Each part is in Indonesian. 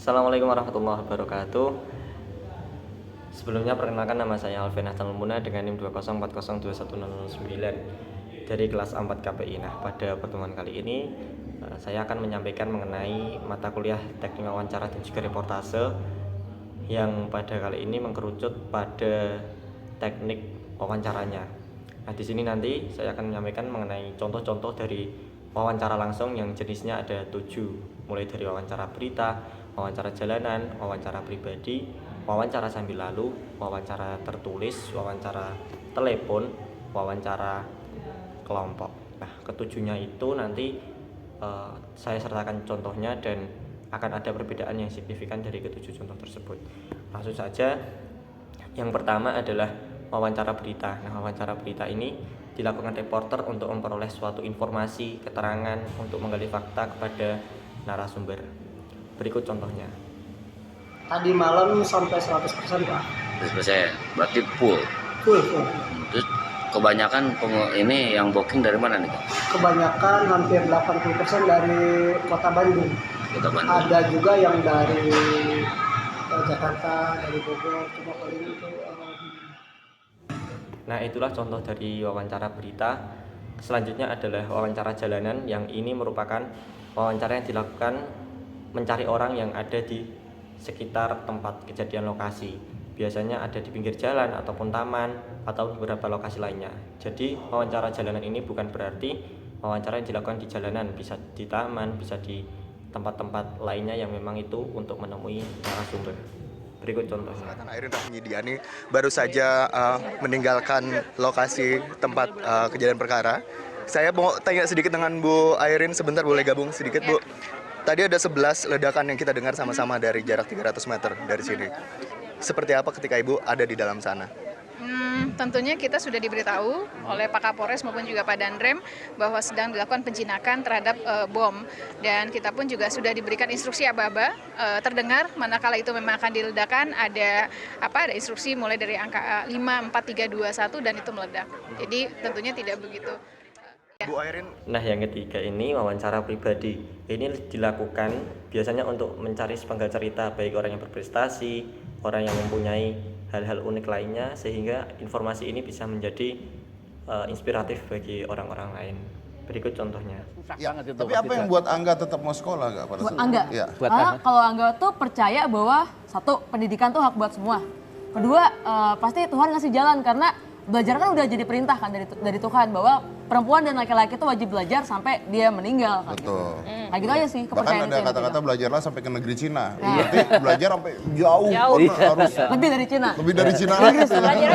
Assalamualaikum warahmatullahi wabarakatuh. Sebelumnya perkenalkan, nama saya Alvin Hasanul Muna dengan NIM 204021009 dari kelas 4 KPI. Nah, pada pertemuan kali ini saya akan menyampaikan mengenai mata kuliah teknik wawancara dan juga reportase yang pada kali ini mengkerucut pada teknik wawancaranya. Nah, di sini nanti saya akan menyampaikan mengenai contoh-contoh dari wawancara langsung yang jenisnya ada 7, mulai dari wawancara berita, wawancara jalanan, wawancara pribadi, wawancara sambil lalu, wawancara tertulis, wawancara telepon, wawancara kelompok. Nah, ketujuhnya itu nanti saya sertakan contohnya dan akan ada perbedaan yang signifikan dari ketujuh contoh tersebut. Langsung saja, yang pertama adalah wawancara berita. Nah, wawancara berita ini dilakukan reporter untuk memperoleh suatu informasi, keterangan, untuk menggali fakta kepada narasumber. Berikut contohnya. Tadi malam sampai 100% Pak. 100%, berarti full. Full. Terus kebanyakan ini yang booking dari mana nih? Kebanyakan hampir 80% dari Kota Bandung. Kota Bandung. Ada juga yang dari Jakarta, dari Bogor, cuma paling itu. Nah, itulah contoh dari wawancara berita. Selanjutnya adalah wawancara jalanan, yang ini merupakan wawancara yang dilakukan mencari orang yang ada di sekitar tempat kejadian lokasi. Biasanya ada di pinggir jalan ataupun taman atau beberapa lokasi lainnya. Jadi wawancara jalanan ini bukan berarti wawancara yang dilakukan di jalanan, bisa di taman, bisa di tempat-tempat lainnya yang memang itu untuk menemui narasumber. Berikut contohnya. Airin Rahmidiani baru saja meninggalkan lokasi tempat kejadian perkara. Saya mau tanya sedikit dengan Bu Airin, sebentar boleh gabung sedikit Bu? Tadi ada 11 ledakan yang kita dengar sama-sama dari jarak 300 meter dari sini. Seperti apa ketika Ibu ada di dalam sana? Tentunya kita sudah diberitahu oleh Pak Kapolres maupun juga Pak Danrem bahwa sedang dilakukan penjinakan terhadap bom, dan kita pun juga sudah diberikan instruksi aba-aba terdengar manakala itu memang akan diledakkan, ada instruksi mulai dari angka 5, 4, 3, 2, 1 dan itu meledak. Jadi tentunya tidak begitu. Bu Airin. Nah, yang ketiga ini wawancara pribadi. Ini dilakukan biasanya untuk mencari sepenggal cerita, baik orang yang berprestasi, orang yang mempunyai hal-hal unik lainnya, sehingga informasi ini bisa menjadi inspiratif bagi orang-orang lain. Berikut contohnya. Ya, tapi apa yang buat Angga tetap mau sekolah nggak pada buat Angga? Ya. Karena kalau Angga tuh percaya bahwa satu, pendidikan tuh hak buat semua. Kedua, pasti Tuhan ngasih jalan, karena belajar kan udah jadi perintah kan dari Tuhan, bahwa perempuan dan laki-laki itu wajib belajar sampai dia meninggal kan. Betul. Nah gitu aja sih kepercayaan. Bahkan ada itu kata-kata belajarlah sampai ke negeri Cina. Berarti belajar sampai jauh. Harus lebih dari Cina. lebih dari Cina. Belajarnya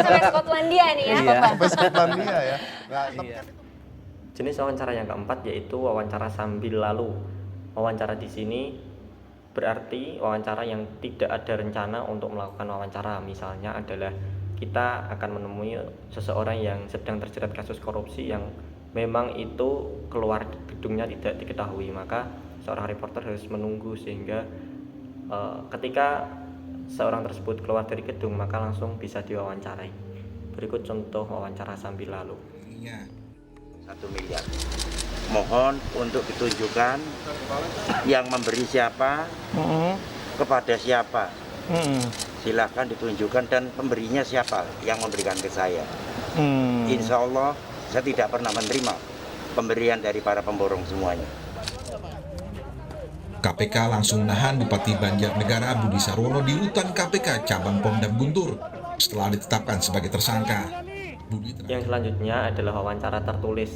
sampai Skotlandia nih ya. Sampai Skotlandia ya. Nah, Jenis wawancara yang keempat yaitu wawancara sambil lalu. Wawancara di sini berarti wawancara yang tidak ada rencana untuk melakukan wawancara. Misalnya adalah kita akan menemui seseorang yang sedang terjerat kasus korupsi yang memang itu keluar gedungnya tidak diketahui, maka seorang reporter harus menunggu sehingga ketika seorang tersebut keluar dari gedung maka langsung bisa diwawancarai. Berikut contoh wawancara sambil lalu. 1 miliar. Mohon untuk ditunjukkan yang memberi siapa, kepada siapa. Silahkan ditunjukkan dan pemberinya siapa yang memberikan ke saya. Insya Allah saya tidak pernah menerima pemberian dari para pemborong semuanya. KPK langsung menahan Bupati Banjarnegara Budi Sarwono di rutan KPK cabang Pondam Guntur setelah ditetapkan sebagai tersangka. Yang selanjutnya adalah wawancara tertulis.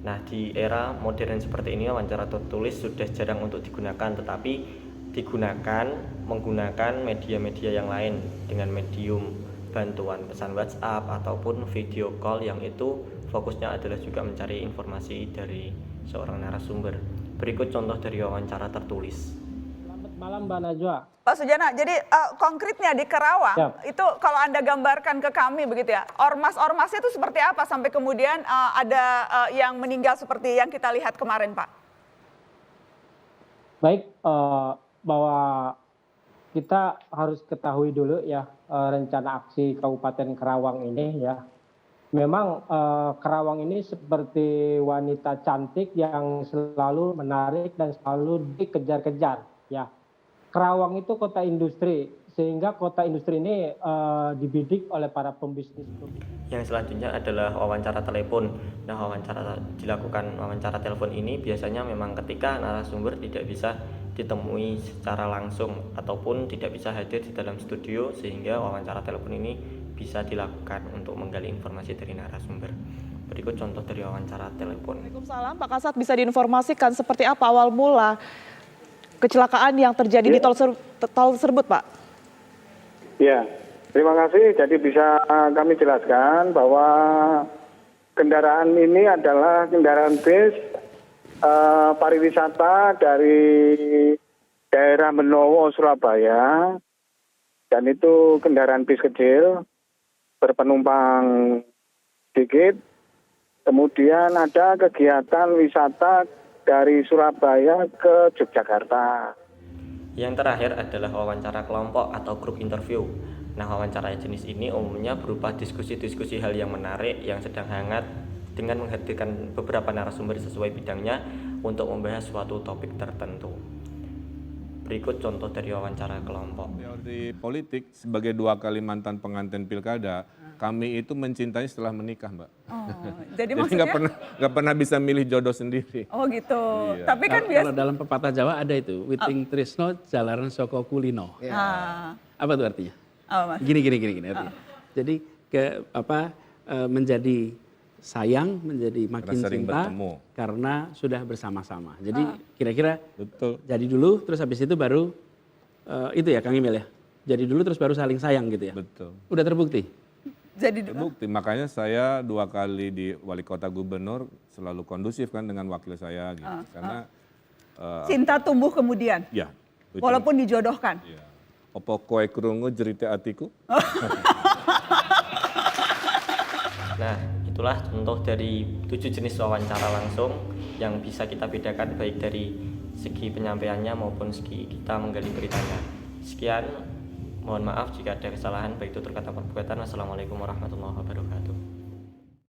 Nah, di era modern seperti ini wawancara tertulis sudah jarang untuk digunakan, tetapi digunakan menggunakan media-media yang lain dengan medium bantuan pesan WhatsApp ataupun video call, yang itu fokusnya adalah juga mencari informasi dari seorang narasumber. Berikut contoh dari wawancara tertulis. Selamat malam Mbak Najwa. Pak Sujana, jadi konkretnya di Kerawang itu kalau Anda gambarkan ke kami begitu ya, ormas-ormasnya itu seperti apa sampai kemudian ada yang meninggal seperti yang kita lihat kemarin, Pak? Baik, bahwa kita harus ketahui dulu ya rencana aksi Kabupaten Kerawang ini ya. Memang Kerawang ini seperti wanita cantik yang selalu menarik dan selalu dikejar-kejar ya. Kerawang itu kota industri, sehingga kota industri ini dibidik oleh para pembisnis. Yang selanjutnya adalah wawancara telepon. Nah, wawancara telepon ini biasanya memang ketika narasumber tidak bisa ditemui secara langsung ataupun tidak bisa hadir di dalam studio, sehingga wawancara telepon ini bisa dilakukan untuk menggali informasi dari narasumber. Berikut contoh dari wawancara telepon. Waalaikumsalam, Pak Kasat, bisa diinformasikan seperti apa awal mula kecelakaan yang terjadi di tol tersebut, Pak? Ya, terima kasih. Jadi bisa kami jelaskan bahwa kendaraan ini adalah kendaraan bis pariwisata dari daerah Benowo, Surabaya, dan itu kendaraan bis kecil berpenumpang sedikit. Kemudian ada kegiatan wisata dari Surabaya ke Yogyakarta. Yang terakhir adalah wawancara kelompok atau group interview. Nah, wawancara jenis ini umumnya berupa diskusi-diskusi hal yang menarik yang sedang hangat dengan menghadirkan beberapa narasumber sesuai bidangnya untuk membahas suatu topik tertentu. Berikut contoh dari wawancara kelompok. Di politik, sebagai 2 kali mantan pengantin pilkada, kami itu mencintai setelah menikah, Mbak. Oh, jadi maksudnya nggak pernah bisa milih jodoh sendiri. Oh gitu. Iya. Tapi kan biasa. Kalau dalam pepatah Jawa ada itu, witing tresno jalaran soko kulino. Apa itu artinya? Gini artinya. Jadi menjadi sayang, menjadi makin cinta karena sudah bersama-sama. Jadi kira-kira jadi dulu, terus habis itu baru itu ya Kang Emil ya. Jadi dulu terus baru saling sayang gitu ya. Betul. Udah terbukti. Terbukti, makanya saya 2 kali di wali kota gubernur selalu kondusif kan dengan wakil saya gitu. Karena cinta tumbuh kemudian. Ya. Walaupun dijodohkan. Ya. Opo koe krungu jerite atiku. Nah, itulah contoh dari 7 jenis wawancara langsung yang bisa kita bedakan baik dari segi penyampaiannya maupun segi kita menggali beritanya. Sekian, mohon maaf jika ada kesalahan baik itu terkata perbuatan. Wassalamualaikum warahmatullahi wabarakatuh.